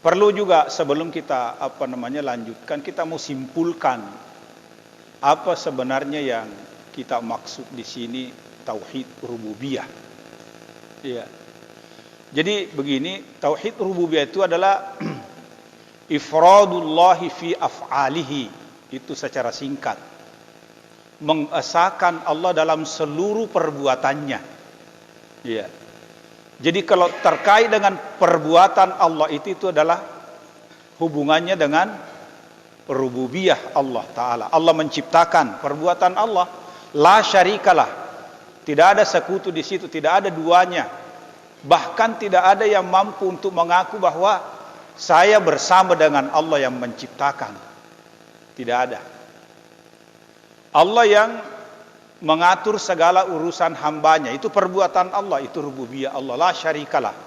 Perlu juga sebelum kita lanjutkan, kita mau simpulkan apa sebenarnya yang kita maksud di sini tauhid rububiyah. Iya. Jadi begini, tauhid rububiyah itu adalah ifradullahi fi af'alihi. Itu secara singkat. Mengesahkan Allah dalam seluruh perbuatannya. Iya. Jadi kalau terkait dengan perbuatan Allah itu adalah hubungannya dengan rububiyah Allah Ta'ala. Allah menciptakan perbuatan Allah. La syarikalah. Tidak ada sekutu di situ, tidak ada duanya. Bahkan tidak ada yang mampu untuk mengaku bahwa saya bersama dengan Allah yang menciptakan. Tidak ada. Allah yang mengatur segala urusan hambanya, itu perbuatan Allah, itu rububiyah Allah. La syarikalah,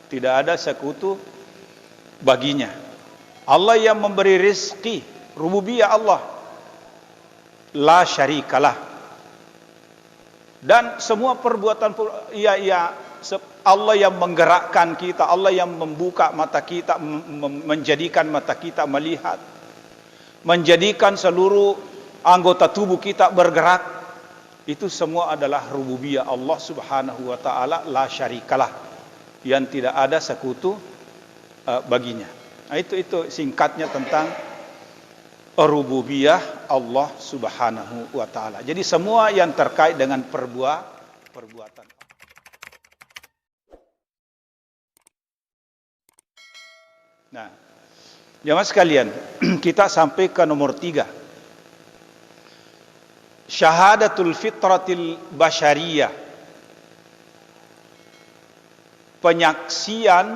tidak ada sekutu baginya. Allah yang memberi rizki, rububiyah Allah. La syarikalah. Dan semua perbuatan Allah yang menggerakkan kita, Allah yang membuka mata kita, menjadikan mata kita melihat, menjadikan seluruh anggota tubuh kita bergerak. Itu semua adalah rububiyah Allah Subhanahu wa taala, la syarikalah, yang tidak ada sekutu baginya. Nah, itu singkatnya tentang rububiyah Allah Subhanahu wa taala. Jadi semua yang terkait dengan perbuatan. Nah, jemaah sekalian, kita sampai ke nomor 3. Syahadatul fitratil basyariyah. Penyaksian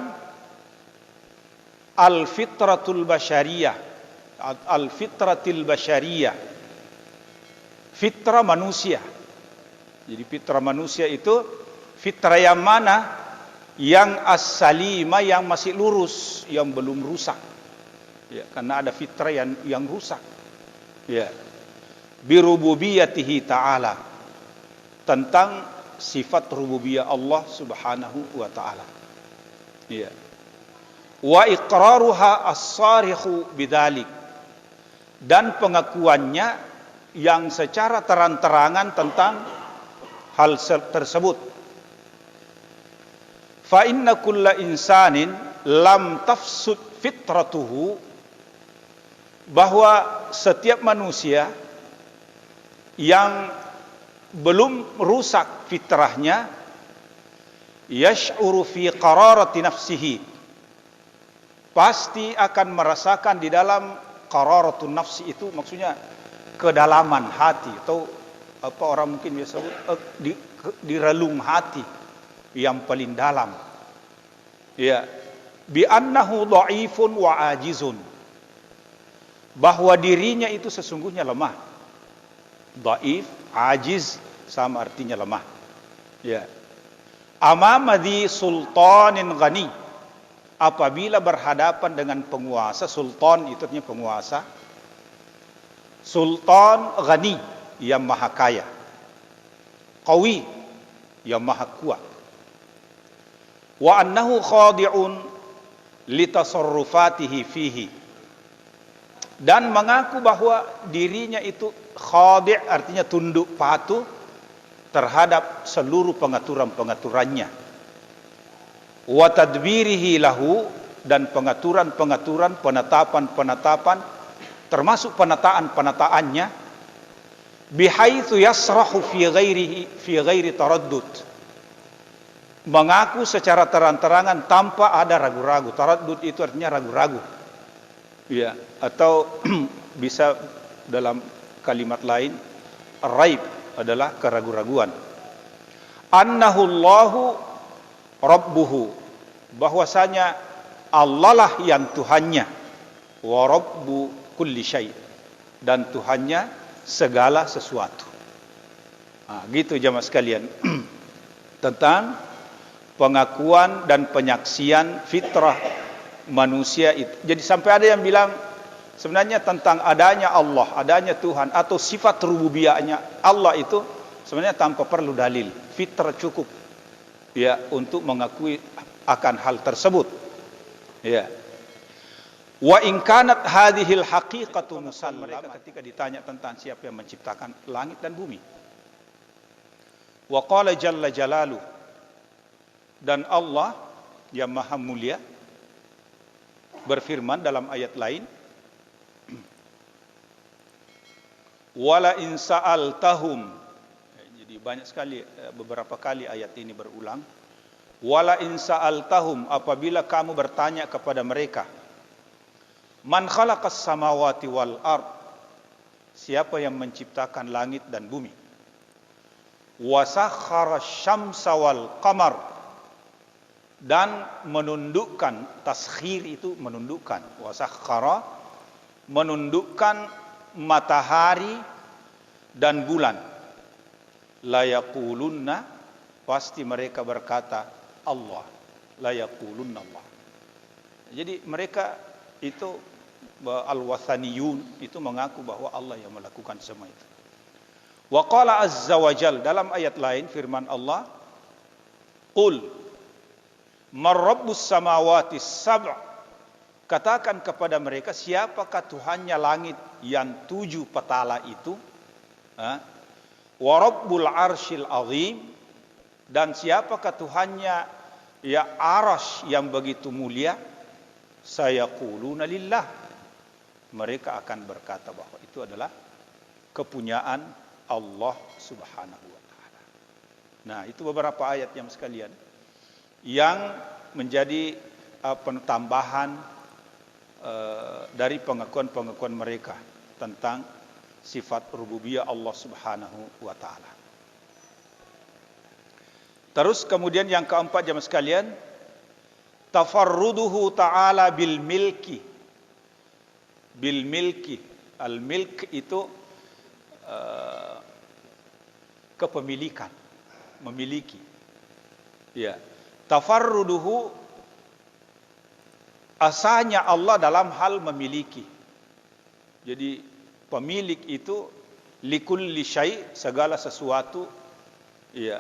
al-fitratul basyariyah. Al-fitratil basyariyah. Fitrah manusia. Jadi fitrah manusia itu fitrah yang mana? Yang as-salima, yang masih lurus, yang belum rusak. Ya, karena ada fitrah yang rusak. Ya. Birububiyatihi ta'ala, tentang sifat rububiyah Allah Subhanahu wa ta'ala. Ya. Wa iqraruha as-sarikhu bidzalik, dan pengakuannya yang secara terang-terangan tentang hal tersebut. Fa inna kulla insanin lam tafsud fitratuhu, bahwa setiap manusia yang belum rusak fitrahnya, yash'uru fi qararati nafsihi, pasti akan merasakan di dalam qararatun nafsi, itu maksudnya kedalaman hati, atau apa orang mungkin biasa sebut di relung hati yang paling dalam. Ya, bi annahu dhaifun wa ajizun, bahwa dirinya itu sesungguhnya lemah. Dhaif, ajiz sama artinya lemah. Ya. Amama dhi sultanin ghani, apabila berhadapan dengan penguasa. Sultan itu artinya penguasa. Sultan ghani, yang maha kaya. Qawi, yang maha kuat. Wa annahu khadi'un litasarrufatihi fihi, dan mengaku bahwa dirinya itu khadi', artinya tunduk patuh terhadap seluruh pengaturan-pengaturannya. Wa tadbirihi lahu, dan pengaturan-pengaturan, penetapan-penetapan, termasuk penataan-penataannya, bihaitsu yasrahu fi ghairi taraddud, mengaku secara terang-terangan tanpa ada ragu-ragu. Taraddud itu artinya ragu-ragu. Ya, atau bisa dalam kalimat lain, raib adalah keraguan-raguan. Annahu Allahu rabbuhu, bahwasanya Allah lah yang Tuhannya. Wa rabbu kulli syai', dan Tuhannya segala sesuatu. Nah, gitu jemaah sekalian tentang pengakuan dan penyaksian fitrah manusia itu. Jadi sampai ada yang bilang sebenarnya tentang adanya Allah, adanya Tuhan, atau sifat rububiyahnya Allah itu sebenarnya tanpa perlu dalil, fitrah cukup ya untuk mengakui akan hal tersebut. Ya. Wa in kanat hadhil haqiqatu musallamah. Mereka ketika ditanya tentang siapa yang menciptakan langit dan bumi. Wa qala jalla jalalu, dan Allah yang maha mulia berfirman dalam ayat lain, wala in sa'altahum. Jadi banyak sekali, beberapa kali ayat ini berulang. Wala in sa'altahum, apabila kamu bertanya kepada mereka, man khalaqas samawati wal ard, siapa yang menciptakan langit dan bumi, wa sakhkhara syamsa wal qamar, dan menundukkan, taskhir itu menundukkan, wa sakhkhara menundukkan matahari dan bulan, la yaqulunna, pasti mereka berkata Allah, la yaqulunna Allah. Jadi mereka itu al-wathaniyun itu mengaku bahwa Allah yang melakukan semua itu. Wa qala azza wa jal, dalam ayat lain firman Allah, qul man rabbus samawati sab', katakan kepada mereka, siapakah Tuhannya langit yang 7 petala itu, wa rabbul arsyil azim, dan siapakah Tuhannya ya arasy yang begitu mulia, sayaquluna lillah, mereka akan berkata bahwa itu adalah kepunyaan Allah Subhanahu wa taala. Nah, itu beberapa ayat yang sekalian yang menjadi tambahan dari pengakuan-pengakuan mereka tentang sifat rububiyah Allah Subhanahu wa taala. Terus kemudian yang keempat jemaah sekalian, tafarruduhu ta'ala bil milki. Bil milki, al milk itu kepemilikan, memiliki. Ya, tafarruduhu, asalnya Allah dalam hal memiliki. Jadi pemilik itu likulli syai', segala sesuatu, ya,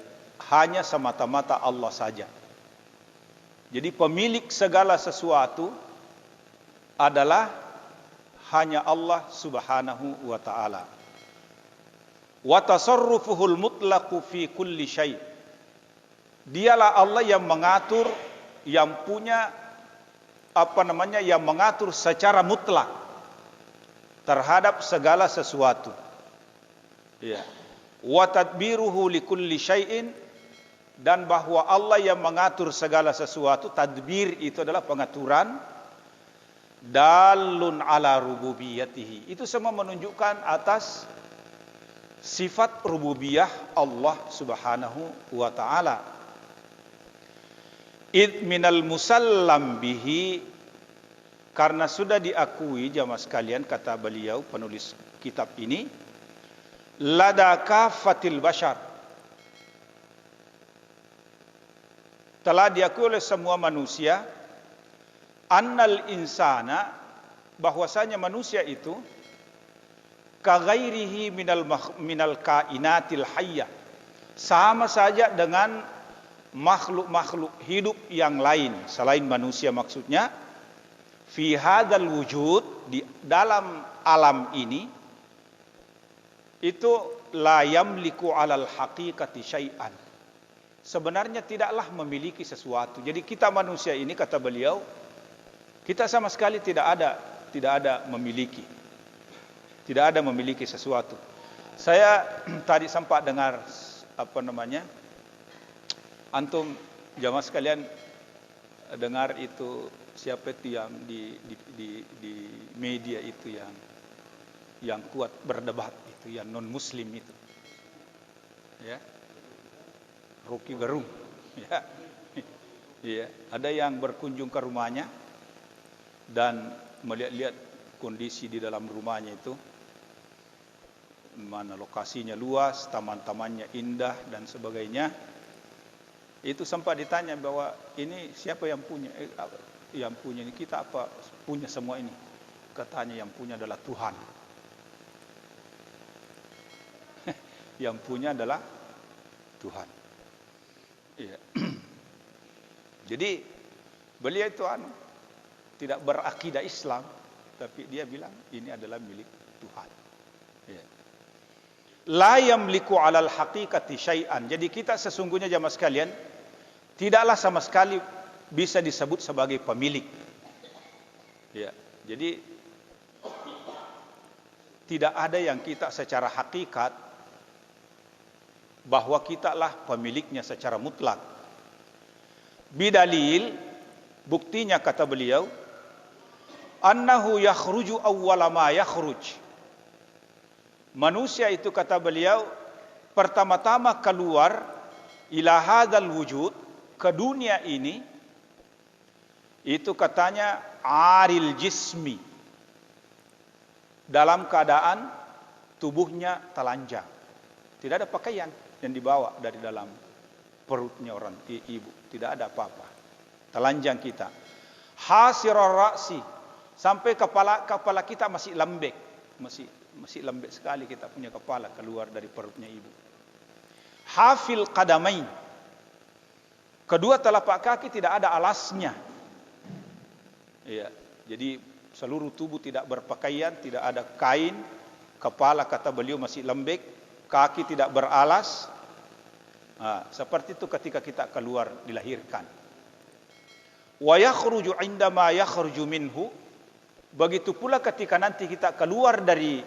hanya semata-mata Allah saja. Jadi pemilik segala sesuatu adalah hanya Allah Subhanahu wa taala. Wa tasarrufuhul mutlaqu fi kulli syai'. Dialah Allah yang mengatur, yang punya yang mengatur secara mutlak terhadap segala sesuatu. Ya. Wa tadbiruhu li kulli syai'in, dan bahwa Allah yang mengatur segala sesuatu, tadbir itu adalah pengaturan, dalun ala rububiyatihi, itu semua menunjukkan atas sifat rububiyah Allah Subhanahu wa taala. Id minal musallam bihi, karena sudah diakui jamaah sekalian, kata beliau penulis kitab ini, lada kafatil bashar, telah diakui oleh semua manusia, annal insana, bahwasanya manusia itu kaghairihi minal kainatil hayyah, sama saja dengan makhluk-makhluk hidup yang lain selain manusia, maksudnya fi hadzal wujud, di dalam alam ini, itu la yamliku alal haqiqati syai'an, sebenarnya tidaklah memiliki sesuatu. Jadi kita manusia ini, kata beliau, kita sama sekali tidak ada memiliki. Tidak ada memiliki sesuatu. Saya tadi sempat dengar antum jamaah sekalian dengar itu, siapa itu yang di media itu yang kuat berdebat itu, yang non muslim itu. Ya. Rocky Gerung, ya, ya, ada yang berkunjung ke rumahnya dan melihat-lihat kondisi di dalam rumahnya itu, mana lokasinya luas, taman-tamannya indah dan sebagainya. Itu sempat ditanya bahwa ini siapa yang punya? Yang punya ini kita apa? Punya semua ini. Katanya yang punya adalah Tuhan. Yang punya adalah Tuhan. Ya. Jadi beliau itu tidak berakidah Islam, tapi dia bilang ini adalah milik Tuhan. Ya. La yamliku 'alal haqiqati syai'an. Jadi kita sesungguhnya jamaah sekalian tidaklah sama sekali bisa disebut sebagai pemilik. Ya. Jadi tidak ada yang kita secara hakikat bahwa kita lah pemiliknya secara mutlak. Bidalil, buktinya kata beliau, annahu yakhruju awwala ma yakhruj. Manusia itu kata beliau pertama-tama keluar ila hadzal wujud, ke dunia ini, itu katanya aril jismi, dalam keadaan tubuhnya telanjang, tidak ada pakaian yang dibawa dari dalam perutnya orang ibu, tidak ada apa-apa, telanjang kita. Hasirar ra'si, sampai kepala kita masih lembek, masih lembek sekali kita punya kepala keluar dari perutnya ibu. Hafil qadamain, kedua telapak kaki tidak ada alasnya. Ya, jadi seluruh tubuh tidak berpakaian, tidak ada kain, kepala kata beliau masih lembek, kaki tidak beralas. Seperti itu ketika kita keluar dilahirkan. Wa yakhruju 'indama yakhruju minhu, begitu pula ketika nanti kita keluar dari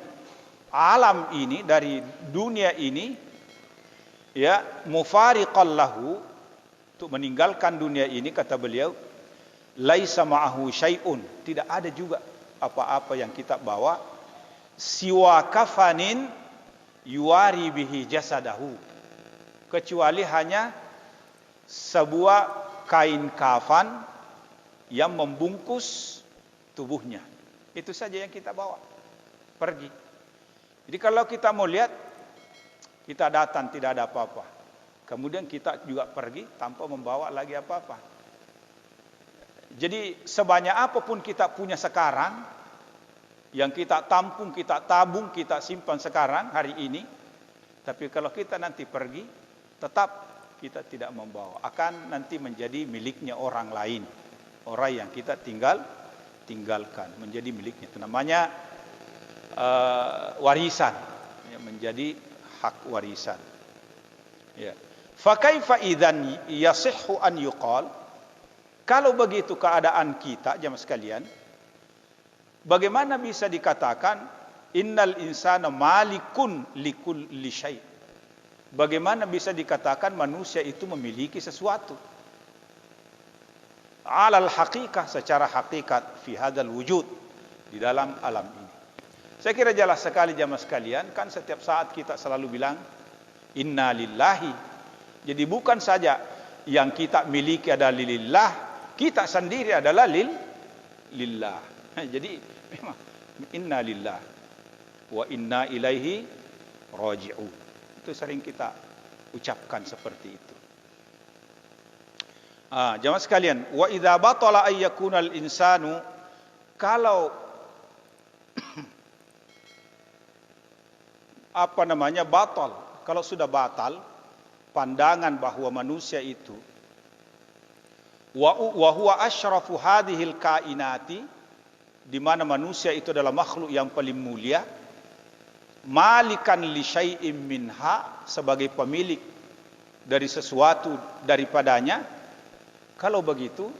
alam ini, dari dunia ini, ya, mufariqan lahu, untuk meninggalkan dunia ini kata beliau, laisa ma'ahu syai'un, tidak ada juga apa-apa yang kita bawa, siwa kafanin yuwari bihi jasadahu, kecuali hanya sebuah kain kafan yang membungkus tubuhnya. Itu saja yang kita bawa pergi. Jadi kalau kita mau lihat, kita datang tidak ada apa-apa, kemudian kita juga pergi tanpa membawa lagi apa-apa. Jadi sebanyak apapun kita punya sekarang, yang kita tampung, kita tabung, kita simpan sekarang hari ini, tapi kalau kita nanti pergi, tetap kita tidak membawa, akan nanti menjadi miliknya orang lain, orang yang kita tinggalkan menjadi miliknya. Itu namanya warisan, ya, menjadi hak warisan. Ya. Fa kaifa idzan yasihhu an yuqal, kalau begitu keadaan kita jemaah sekalian, bagaimana bisa dikatakan innal insana malikun likulli syai'? Bagaimana bisa dikatakan manusia itu memiliki sesuatu? Alal haqiqah, secara hakikat, fi hadzal wujud, di dalam alam ini. Saya kira jelas sekali jamaah sekalian, kan setiap saat kita selalu bilang inna lillahi. Jadi bukan saja yang kita miliki adalah lillah, kita sendiri adalah lillah. Jadi memang inna lillah wa inna ilaihi raji'un. Itu sering kita ucapkan seperti itu. Jamaah sekalian, wa idza batala ay yakuna al insanu, kalau batal, kalau sudah batal pandangan bahwa manusia itu wa huwa asyrafu hadhil kainati, di mana manusia itu adalah makhluk yang paling mulia, malikan li syai'im minha, sebagai pemilik dari sesuatu daripadanya. Kalau begitu,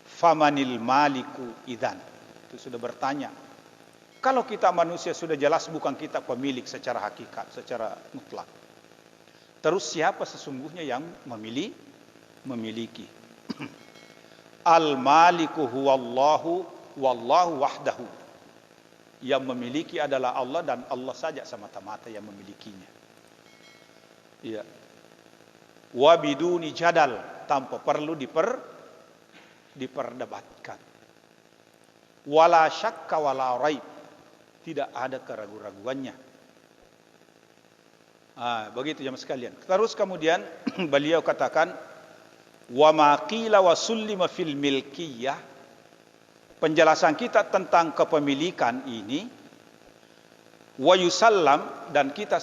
famanil maliku idzan, itu sudah bertanya. Kalau kita manusia sudah jelas bukan kita pemilik secara hakikat, secara mutlak, terus siapa sesungguhnya yang memiliki? Al maliku huwallahu wallahu wahdahu, yang memiliki adalah Allah dan Allah saja semata-mata yang memilikinya. Iya. Wa biduni jadal, tanpa perlu diperdebatkan. Wala syakka wala raib, tidak ada keraguan-raguannya. Begitu jemaah sekalian. Terus kemudian beliau katakan wa ma qila wa sullima fil milkiyah, penjelasan kita tentang kepemilikan ini, wa yusallam, dan kita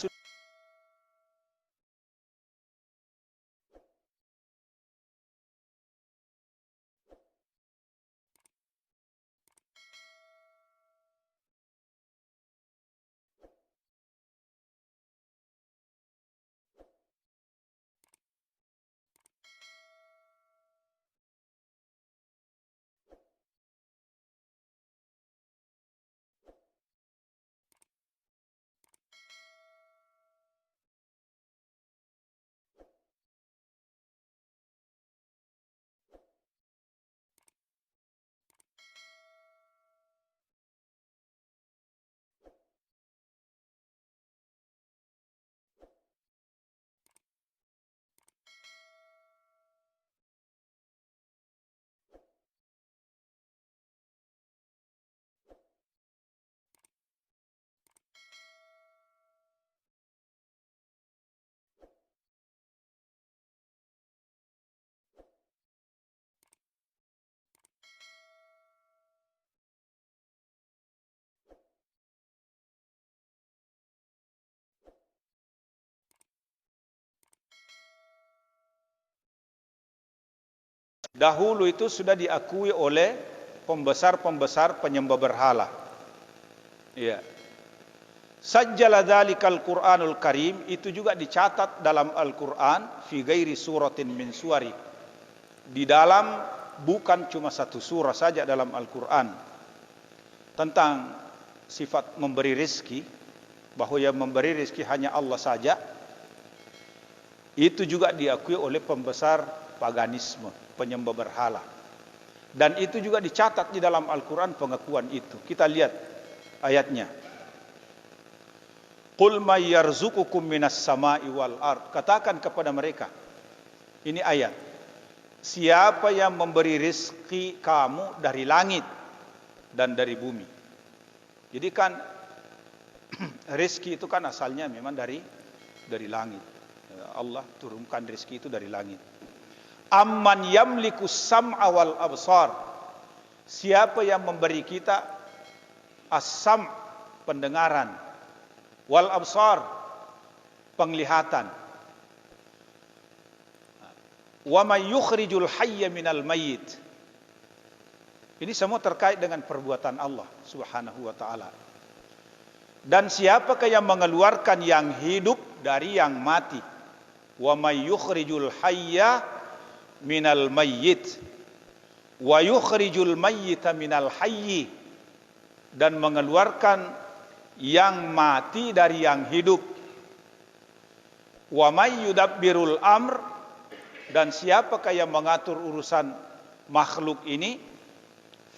Dahulu itu sudah diakui oleh pembesar-pembesar penyembah berhala. Ya. Sajjala dzalikal Qur'anul Karim, itu juga dicatat dalam Al-Qur'an fi ghairi suratin min suwari. Di dalam bukan cuma satu surah saja dalam Al-Qur'an tentang sifat memberi rezeki, bahwa yang memberi rezeki hanya Allah saja. Itu juga diakui oleh pembesar paganisme, penyembah berhala. Dan itu juga dicatat di dalam Al-Quran pengakuan itu. Kita lihat ayatnya. Qul may yarzuqukum minas sama'i wal ard. Katakan kepada mereka. Ini ayat. Siapa yang memberi rezeki kamu dari langit dan dari bumi. Jadi kan rezeki itu kan asalnya memang dari langit. Allah turunkan rezeki itu dari langit. Amman yamliku sam'a wal absar. Siapa yang memberi kita as-sam', pendengaran, wal absar, penglihatan. Wa may yukhrijul hayya minal mayyit. Ini semua terkait dengan perbuatan Allah Subhanahu wa taala. Dan siapakah yang mengeluarkan yang hidup dari yang mati? Wa may yukhrijul hayya minal mayyit wa yukhrijul mayyita minal hayyi, dan mengeluarkan yang mati dari yang hidup. Wa may yudabbirul amr, dan siapakah yang mengatur urusan makhluk ini?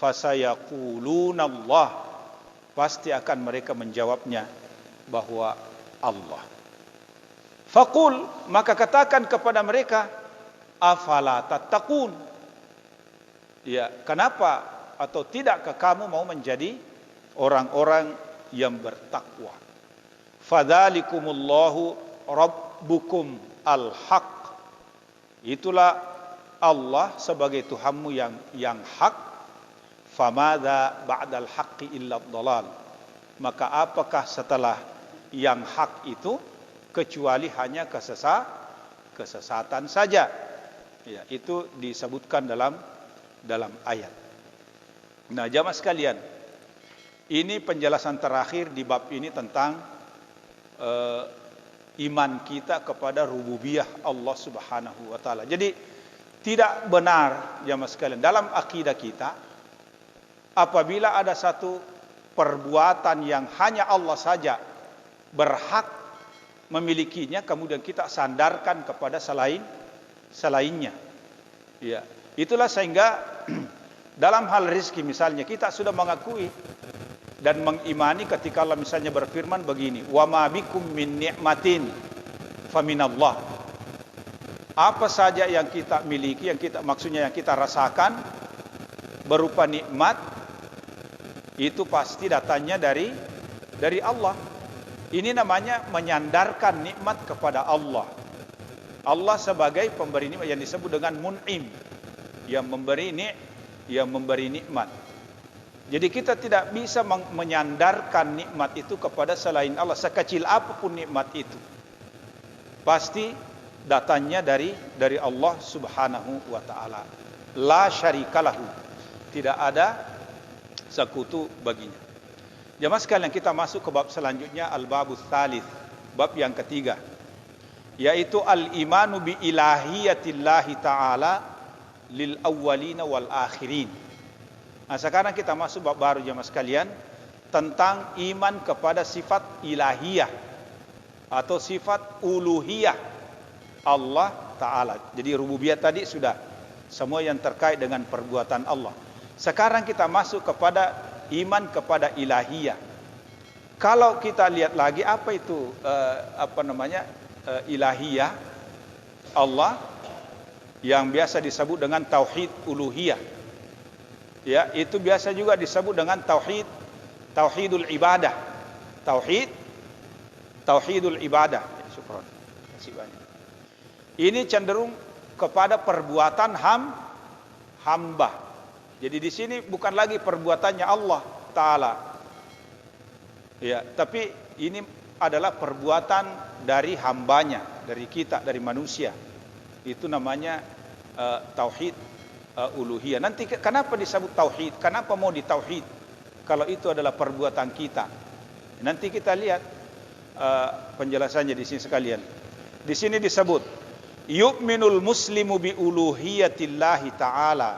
Fasayaquluna Allah, pasti akan mereka menjawabnya bahwa Allah. Faqul, maka katakan kepada mereka, afala tattaqun. Ya, kenapa atau tidakkah kamu mau menjadi orang-orang yang bertakwa? Fadzalikumullahu rabbukum al-haq. Itulah Allah sebagai Tuhanmu yang hak. Famadza ba'dal haqqi illa dhalal. Maka apakah setelah yang hak itu kecuali hanya kesesatan saja. Ya, itu disebutkan dalam ayat. Nah, jamaah sekalian, ini penjelasan terakhir di bab ini tentang iman kita kepada rububiyah Allah Subhanahu wa taala. Jadi tidak benar jamaah sekalian dalam akidah kita apabila ada satu perbuatan yang hanya Allah saja berhak memilikinya, kemudian kita sandarkan kepada selainnya. Ya, itulah sehingga dalam hal rezeki misalnya kita sudah mengakui dan mengimani ketika Allah misalnya berfirman begini, wa ma bikum min ni'matin faminallah. Apa saja yang kita miliki, yang kita rasakan berupa nikmat, itu pasti datanya dari Allah. Ini namanya menyandarkan nikmat kepada Allah. Allah sebagai pemberi nikmat yang disebut dengan mun'im, yang memberi nikmat. Jadi kita tidak bisa menyandarkan nikmat itu kepada selain Allah, sekecil apapun nikmat itu. Pasti datanya dari Allah Subhanahu wa taala. La syarikalahu. Tidak ada sekutu baginya. Jamaah sekalian, kita masuk ke bab selanjutnya, al-babus tsalits, bab yang ketiga, yaitu al-imanu bi ilahiyatillahi ta'ala lil awwalina wal akhirin. Nah, sekarang kita masuk bab baru jamaah sekalian, tentang iman kepada sifat ilahiyah atau sifat uluhiyah Allah Ta'ala. Jadi rububiyah tadi sudah, semua yang terkait dengan perbuatan Allah. Sekarang kita masuk kepada iman kepada ilahiyah. Kalau kita lihat lagi apa itu ilahiyah Allah, yang biasa disebut dengan tauhid uluhiyah. Ya, itu biasa juga disebut dengan tauhidul ibadah. Tauhidul ibadah. Ya, syukran. Terima kasih banyak. Ini cenderung kepada perbuatan hamba. Jadi di sini bukan lagi perbuatannya Allah Ta'ala. Ya, tapi ini adalah perbuatan dari hambanya, dari kita, dari manusia. Itu namanya tauhid uluhiyah. Nanti kenapa disebut tauhid? Kenapa mau ditauhid? Kalau itu adalah perbuatan kita. Nanti kita lihat penjelasannya di sini sekalian. Di sini disebut yu'minul muslimu bi uluhiyatillahi ta'ala.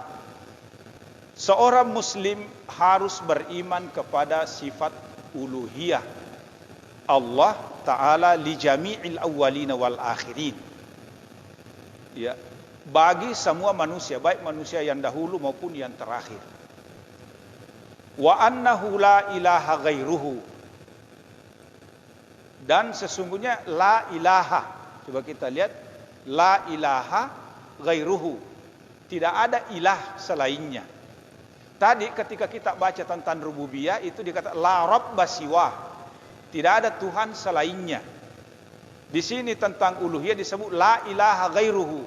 Seorang muslim harus beriman kepada sifat uluhiyah Allah Ta'ala li jami'il awwalina wal akhirin. Ya, bagi semua manusia, baik manusia yang dahulu maupun yang terakhir. Wa annahu la ilaha ghairuhu. Dan sesungguhnya la ilaha. Coba kita lihat, la ilaha ghairuhu. Tidak ada ilah selainnya. Tadi ketika kita baca tentang rububiyah itu dikata la rabba siwa. Tidak ada Tuhan selainnya. Di sini tentang uluhiyah disebut la ilaha ghairuhu.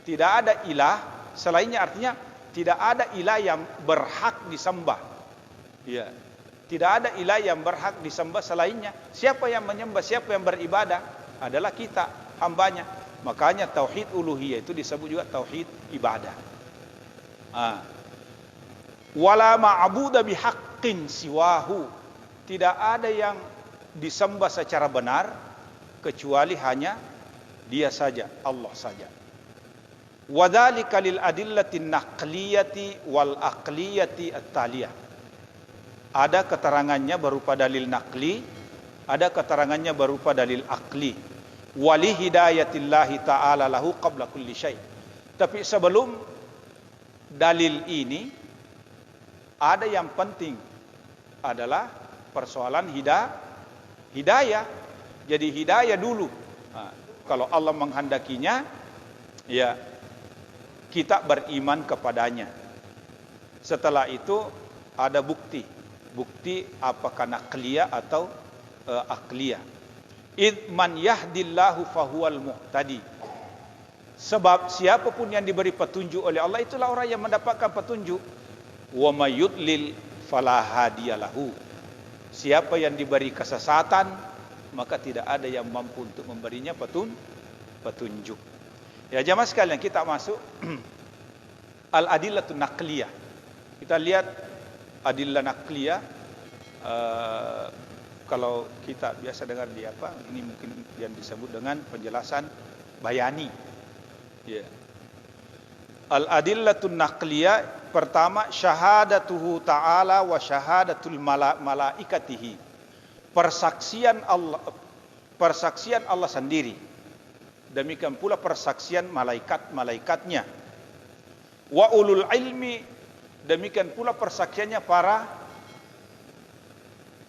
Tidak ada ilah selainnya, artinya tidak ada ilah yang berhak disembah. Ya. Tidak ada ilah yang berhak disembah selainnya. Siapa yang menyembah, siapa yang beribadah adalah kita, hambanya. Makanya tauhid uluhiyah itu disebut juga tauhid ibadah. Wala ma'budu bihaqqin siwahu. Tidak ada yang disembah secara benar kecuali hanya Dia saja, Allah saja. Wadzalika lil adillatin naqliyati wal aqliyati at-taliyah. Ada keterangannya berupa dalil naqli, ada keterangannya berupa dalil aqli. Wali hidayatillahi ta'ala lahu qabla kulli syai'. Tapi sebelum dalil ini ada yang penting adalah persoalan hidayah. Jadi hidayah dulu. Kalau Allah menghendakinya, ya kita beriman kepadanya. Setelah itu ada bukti. Bukti apakah naqliyah atau aqliyah. Id man yahdillahu fahuwal muhtadi. Sebab siapapun yang diberi petunjuk oleh Allah itulah orang yang mendapatkan petunjuk. Wa may yudlil fala hadiyalahu. Siapa yang diberi kesesatan maka tidak ada yang mampu untuk memberinya petunjuk. Ya jamaah sekalian, kita masuk al-adillatun naqliyah. Kita lihat adillah naqliyah. Kalau kita biasa dengar di apa, ini mungkin yang disebut dengan penjelasan bayani. Ya. Al-adillatun naqliyah, pertama syahadatuhu ta'ala wa syahadatul malaikatihi. Persaksian Allah sendiri. Demikian pula persaksian malaikat-malaikatnya. Wa ulul ilmi, demikian pula persaksiannya para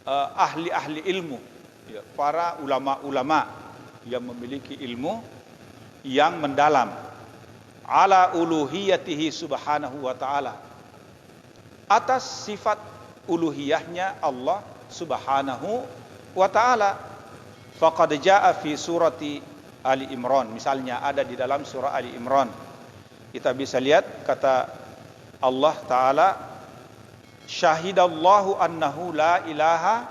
ahli-ahli ilmu, ya, para ulama-ulama yang memiliki ilmu yang mendalam. Ala uluhiyatihi subhanahu wa ta'ala, atas sifat uluhiyahnya Allah subhanahu wa ta'ala. Faqad jaa fi surati Ali Imran, misalnya ada di dalam surah Ali Imran. Kita bisa lihat kata Allah Ta'ala, syahidallahu annahu la ilaha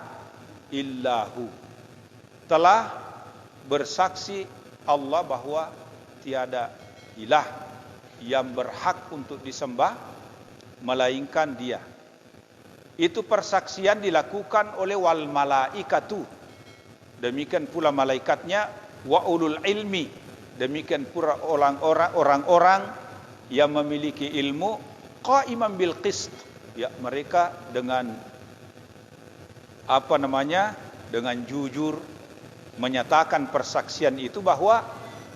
illahu. Telah bersaksi Allah bahwa tiada ilah yang berhak untuk disembah melainkan Dia. Itu persaksian dilakukan oleh wal malaikatu, demikian pula malaikatnya, wa ulul ilmi, demikian pula orang-orang yang memiliki ilmu, qaiman bil qist, ya, mereka dengan dengan jujur menyatakan persaksian itu bahwa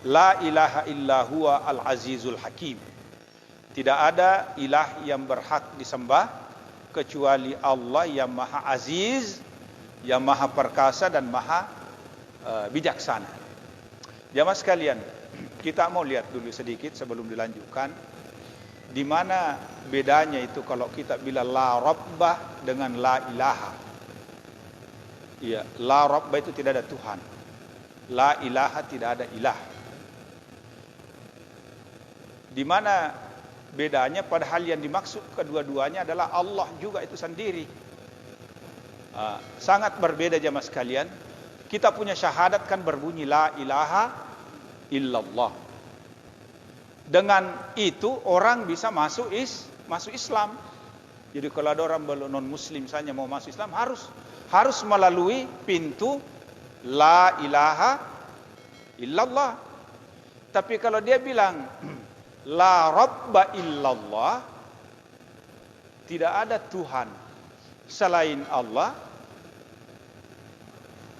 la ilaha illa huwa al-azizul hakim. Tidak ada ilah yang berhak disembah kecuali Allah yang maha aziz, yang maha perkasa dan maha bijaksana. Jamaah sekalian, kita mau lihat dulu sedikit sebelum dilanjutkan. Di mana bedanya itu kalau kita bilang la rabbah dengan la ilaha. Iya, la rabbah itu tidak ada Tuhan. La ilaha tidak ada ilah. Di mana bedanya, padahal yang dimaksud kedua-duanya adalah Allah juga itu sendiri. Sangat berbeda jemaah sekalian. Kita punya syahadat kan berbunyi la ilaha illallah. Dengan itu orang bisa masuk Islam. Jadi kalau ada orang non muslim misalnya mau masuk Islam harus melalui pintu la ilaha illallah. Tapi kalau dia bilang la rabba illallah, tidak ada Tuhan selain Allah,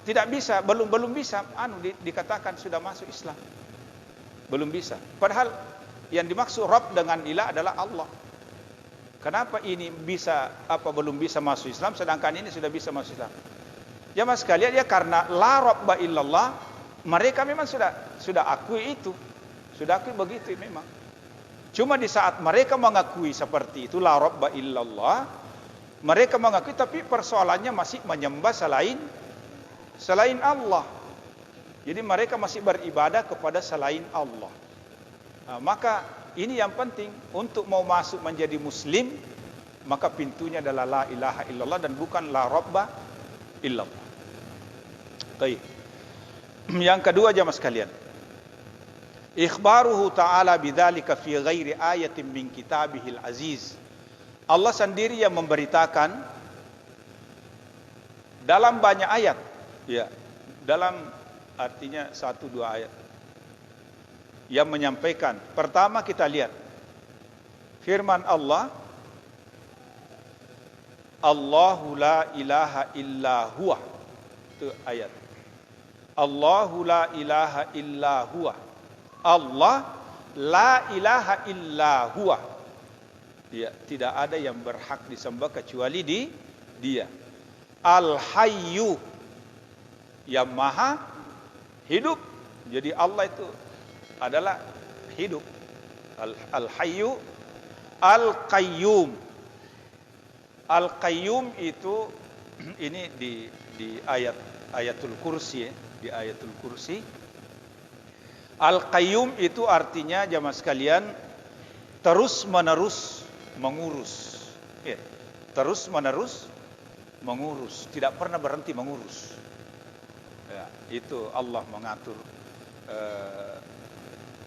tidak bisa, belum bisa dikatakan sudah masuk Islam. Belum bisa. Padahal yang dimaksud Rabb dengan ilah adalah Allah. Kenapa ini belum bisa masuk Islam sedangkan ini sudah bisa masuk Islam? Jamaah sekalian, ya karena la rabba illallah, mereka memang sudah akui itu. Sudah akui begitu memang. Cuma di saat mereka mengakui seperti itu, la rabba illallah, mereka mengakui tapi persoalannya masih menyembah selain Allah. Jadi mereka masih beribadah kepada selain Allah. Nah, maka ini yang penting untuk mau masuk menjadi muslim, maka pintunya adalah la ilaha illallah dan bukan la rabba illallah. Baik. Yang kedua jamaah sekalian, ikhbaruhu ta'ala bidzalika fi ghairi ayatin min kitabihil aziz. Allah sendiri yang memberitakan dalam banyak ayat, ya, dalam artinya 1-2 ayat yang menyampaikan. Pertama kita lihat firman Allah, Allahu la ilaha illa huwa. Itu ayat. Allahu la ilaha illa huwa. Allah la ilaha illa huwa. Ya, tidak ada yang berhak disembah kecuali Dia. Al-Hayyu, yang maha hidup. Jadi Allah itu adalah hidup. Al-Hayyu, Al-Qayyum. Al-Qayyum itu ini di ayatul kursi, di ayatul kursi. Al-Qayyum itu artinya jamaah sekalian terus menerus mengurus. Ya, terus menerus mengurus, tidak pernah berhenti mengurus. Ya, itu Allah mengatur,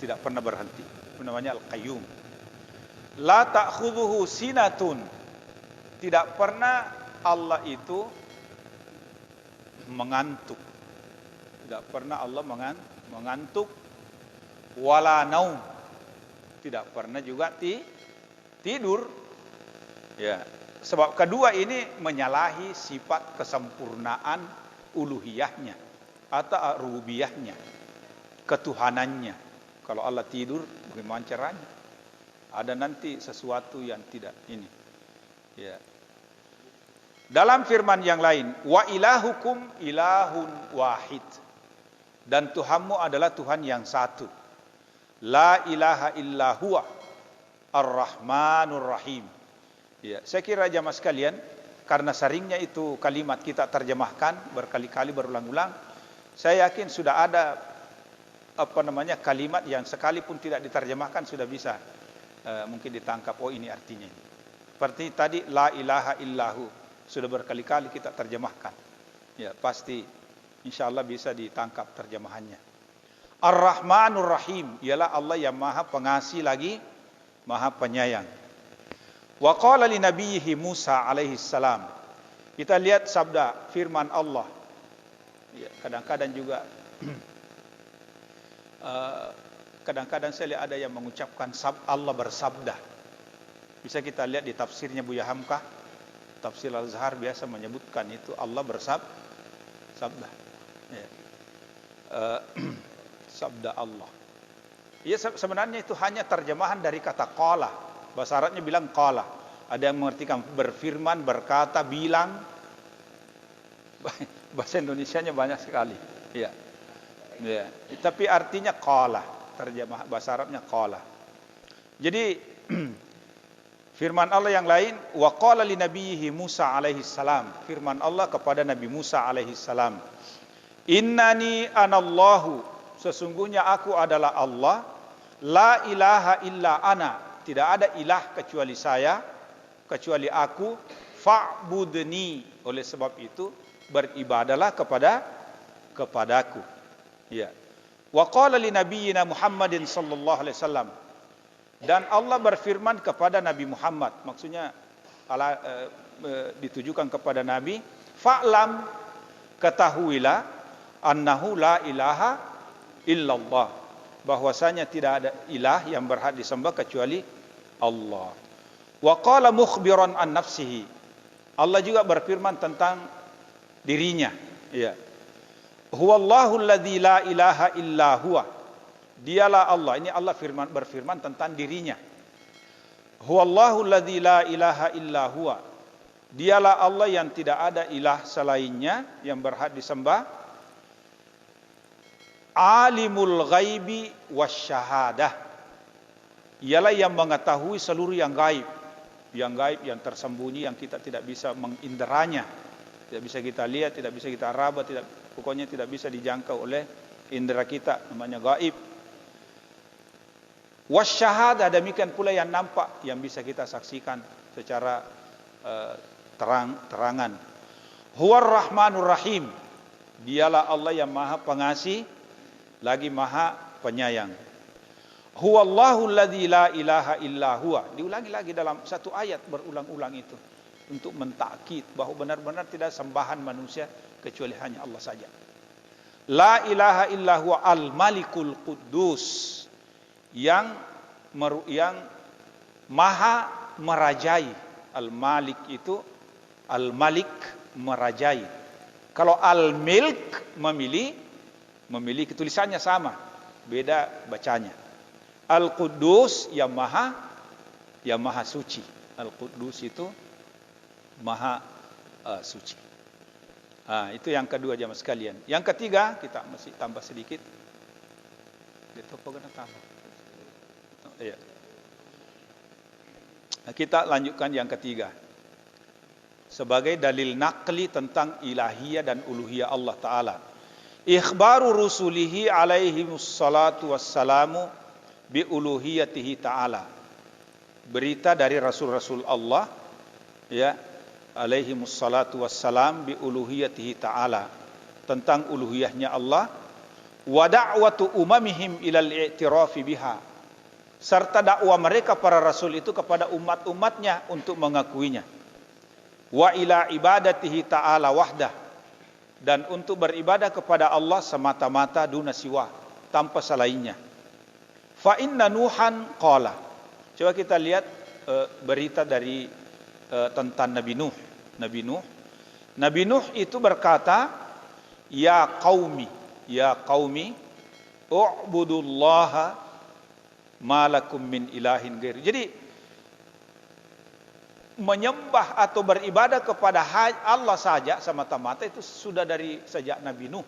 tidak pernah berhenti. Itu namanya Al-Qayyum. La ta'khudhuhu sinatun. Tidak pernah Allah itu mengantuk. Tidak pernah Allah mengantuk. Wala naum. Tidak pernah juga tidur. Ya, sebab kedua ini menyalahi sifat kesempurnaan uluhiyahnya atau rububiyahnya, ketuhanannya. Kalau Allah tidur, bagaimana caranya? Ada nanti sesuatu yang tidak ini. Ya. Dalam firman yang lain, wa ilahukum ilahun wahid. Dan Tuhanmu adalah Tuhan yang satu. La ilaha illa huwa ar-Rahmanur Rahim. Ya, saya kira jamaah sekalian, karena seringnya itu kalimat kita terjemahkan berkali-kali berulang-ulang, saya yakin sudah ada kalimat yang sekalipun tidak diterjemahkan sudah bisa mungkin ditangkap, oh ini artinya. Seperti tadi la ilaha illahu sudah berkali-kali kita terjemahkan. Ya, pasti insyaallah bisa ditangkap terjemahannya. Ar-Rahmanur Rahim ialah Allah yang Maha Pengasih lagi Maha Penyayang. Wa qala li nabiyhi Musa alaihi salam. Kita lihat sabda firman Allah. Ya, kadang-kadang juga kadang-kadang saya lihat ada yang mengucapkan Allah bersabda. Bisa kita lihat di tafsirnya Buya Hamka, tafsir Al-Zahar biasa menyebutkan itu Allah bersabda. Ya. Sabda Allah. Ya, sebenarnya itu hanya terjemahan dari kata qala. Bahasa Arabnya bilang qala. Ada yang mengartikan berfirman, berkata, bilang. Bahasa Indonesianya banyak sekali. Ya. Ya. Tapi artinya qala. Terjemah bahasa Arabnya qala. Jadi firman Allah yang lain, wa qala li nabiyhi Musa alaihi salam. Firman Allah kepada Nabi Musa alaihi salam. Innani anallahu, sesungguhnya aku adalah Allah, la ilaha illa ana, tidak ada ilah kecuali saya, kecuali aku, fa'budni, oleh sebab itu beribadalah kepadaku. Ya. Wa qala li nabiyyina Muhammadin sallallahu alaihi wasallam. Dan Allah berfirman kepada Nabi Muhammad, maksudnya ditujukan kepada Nabi, fa'lam, ketahuilah, annahu la ilaha illallah, bahwasanya tidak ada ilah yang berhak disembah kecuali Allah. Wa qala mukhbiran an nafsihi, Allah juga berfirman tentang dirinya, ya. Huwallahu alladzi la ilaha illa huwa, dialah Allah. Ini Allah berfirman tentang dirinya. Huwallahu alladzi la ilaha illa huwa, dialah Allah yang tidak ada ilah selainnya yang berhak disembah. Alimul ghaibi wasyahadah, ialah yang mengetahui seluruh yang gaib, yang tersembunyi, yang kita tidak bisa menginderanya, tidak bisa kita lihat, tidak bisa kita raba, pokoknya tidak bisa dijangkau oleh indera kita, namanya gaib. Wasyahadah, demikian pula yang nampak, yang bisa kita saksikan secara terangan. Huwar Rahmanur Rahim, dialah Allah yang Maha Pengasih lagi Maha Penyayang. Huwallahu alladzi la ilaha illa huwa, diulangi lagi dalam satu ayat berulang-ulang itu untuk mentakkid bahwa benar-benar tidak sembahan manusia kecuali hanya Allah saja. La ilaha illa huwa al-malikul quddus, yang Maha merajai. Al-Malik itu, Al-Malik merajai. Kalau Al-Milk memiliki, tulisannya sama, beda bacanya. Al-Quddus yang maha suci. Al-Quddus itu maha suci. Itu yang kedua jamaah sekalian. Yang ketiga, kita masih tambah sedikit. Kita lanjutkan yang ketiga. Sebagai dalil naqli tentang ilahiyah dan uluhiyah Allah Ta'ala. Ikhbaru rusulihi alaihimus salatu wassalamu bi uluhiyatihi ta'ala. Berita dari rasul-rasul Allah, ya, alaihimus salatu wassalam bi uluhiyatihi ta'ala, tentang uluhiyahnya Allah. Wa da'watu umamihim ilal i'tirafi biha, serta dakwah mereka para rasul itu kepada umat-umatnya untuk mengakuinya. Wa ila ibadatihi ta'ala wahdah, dan untuk beribadah kepada Allah semata-mata duna siwa, tanpa selainnya. Fa inna Nuhan qala, coba kita lihat berita dari tentang Nabi Nuh. Nabi Nuh itu berkata, ya qaumi u'budullaha ma lakum min ilahin ghairi. Jadi menyembah atau beribadah kepada Allah saja semata-mata itu sudah dari sejak Nabi Nuh,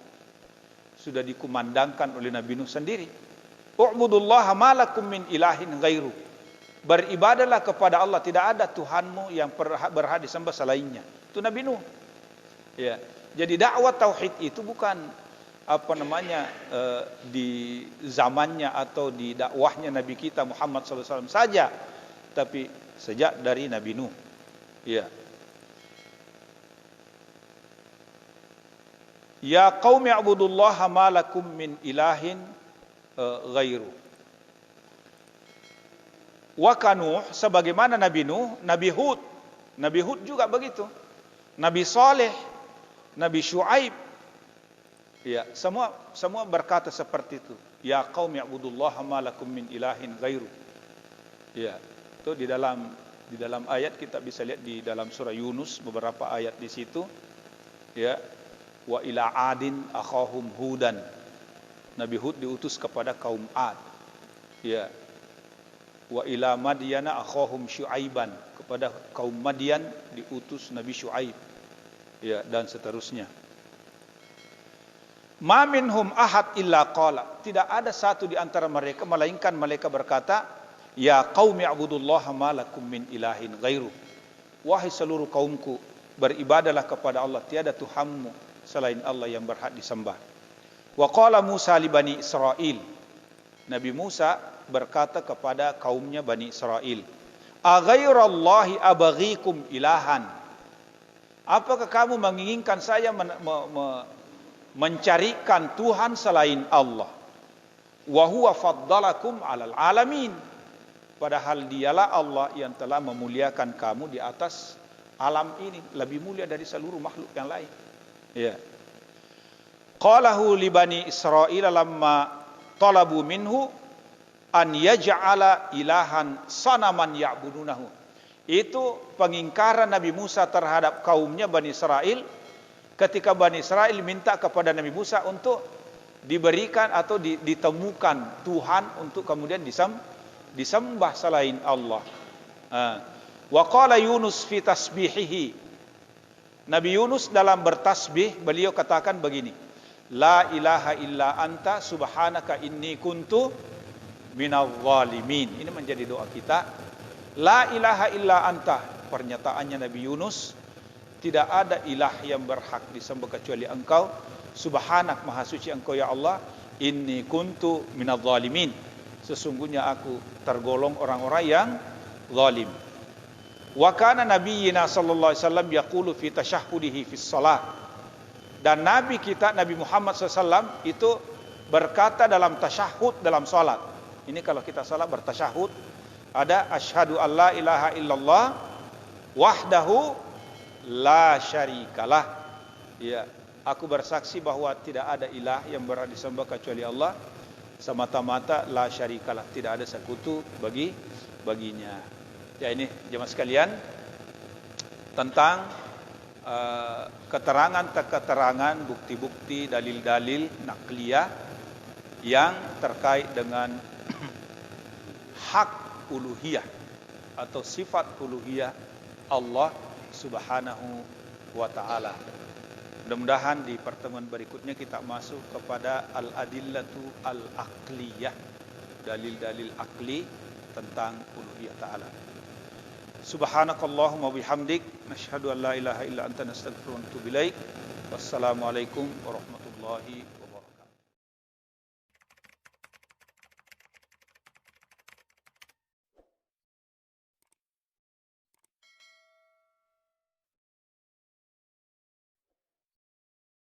sudah dikumandangkan oleh Nabi Nuh sendiri. U'budullaha ma lakum min ilahin ghairu, beribadahlah kepada Allah, tidak ada Tuhanmu yang berhak disembah selainnya. Itu Nabi Nuh. Ya, jadi dakwah tauhid itu bukan di zamannya atau di dakwahnya Nabi kita Muhammad SAW saja, tapi sejak dari Nabi Nuh. Ya. Ya qaumi ibudullaha ma lakum min ilahin ghairu. Wa kanuh, sebagaimana Nabi Nuh, Nabi Hud juga begitu. Nabi Saleh, Nabi Syuaib. Ya, semua berkata seperti itu. Ya qaumi ibudullaha ma lakum min ilahin ghairu. Ya. Itu di dalam ayat kita bisa lihat di dalam surah Yunus beberapa ayat di situ, ya. Wa ila adin akhahum hudan, Nabi Hud diutus kepada kaum Ad, ya. Wa ila madyana akhahum syuaiban, kepada kaum Madian diutus Nabi Syuaib, ya, dan seterusnya. Ma minhum ahad illa qala, tidak ada satu di antara mereka melainkan mereka berkata, ya qaumi ibudullaha ma lakum min ilahin ghairu, wahai seluruh kaumku, beribadahlah kepada Allah, tiada Tuhanmu selain Allah yang berhak disembah. Wa qala Musa li bani Israil, Nabi Musa berkata kepada kaumnya Bani Israil, a ghairallahi abghikum ilahan, apakah kamu menginginkan saya mencarikan Tuhan selain Allah? Wa huwa faddalakum alal alamin, Padahal dialah Allah yang telah memuliakan kamu di atas alam ini, lebih mulia dari seluruh makhluk yang lain. Ya. Qalahu li bani Israil lamma talabu minhu an yaj'ala ilahan sanaman ya'budunahu. Itu pengingkaran Nabi Musa terhadap kaumnya Bani Israel ketika Bani Israel minta kepada Nabi Musa untuk diberikan atau ditemukan Tuhan untuk kemudian disembah selain Allah. Wa qala Yunus fi tasbihihi. Nabi Yunus dalam bertasbih beliau katakan begini, la ilaha illa anta subhanaka inni kuntu minadh zalimin. Ini menjadi doa kita. La ilaha illa anta, pernyataannya Nabi Yunus, tidak ada ilah yang berhak disembah kecuali Engkau. Subhanak, maha suci Engkau ya Allah. Inni kuntu minadh zalimin, sesungguhnya aku tergolong orang-orang yang zalim. Wa kana nabiyyina sallallahu alaihi wasallam yaqulu fi tashahhudihi fi shalah. Dan Nabi kita Nabi Muhammad SAW itu berkata dalam tasyahud dalam salat. Ini kalau kita salat bertasyahud, ada asyhadu alla ilaha illallah wahdahu la syarikalah. Ya, aku bersaksi bahwa tidak ada ilah yang berhak disembah kecuali Allah semata-mata, la syarikalah, tidak ada sekutu baginya. Ya, ini jemaah sekalian tentang keterangan, bukti-bukti, dalil-dalil nakliyah yang terkait dengan hak uluhiyah atau sifat uluhiyah Allah Subhanahu wa taala. Mudah-mudahan di pertemuan berikutnya kita masuk kepada al-adillatu al-aqliyah, dalil-dalil akli tentang uluhiyah taala. Subhanakallahumma bihamdik nasyhadu an la ilaha illa anta nastaghfiruka wa natubu ilaik. Wassalamualaikum warahmatullahi wabarakatuh.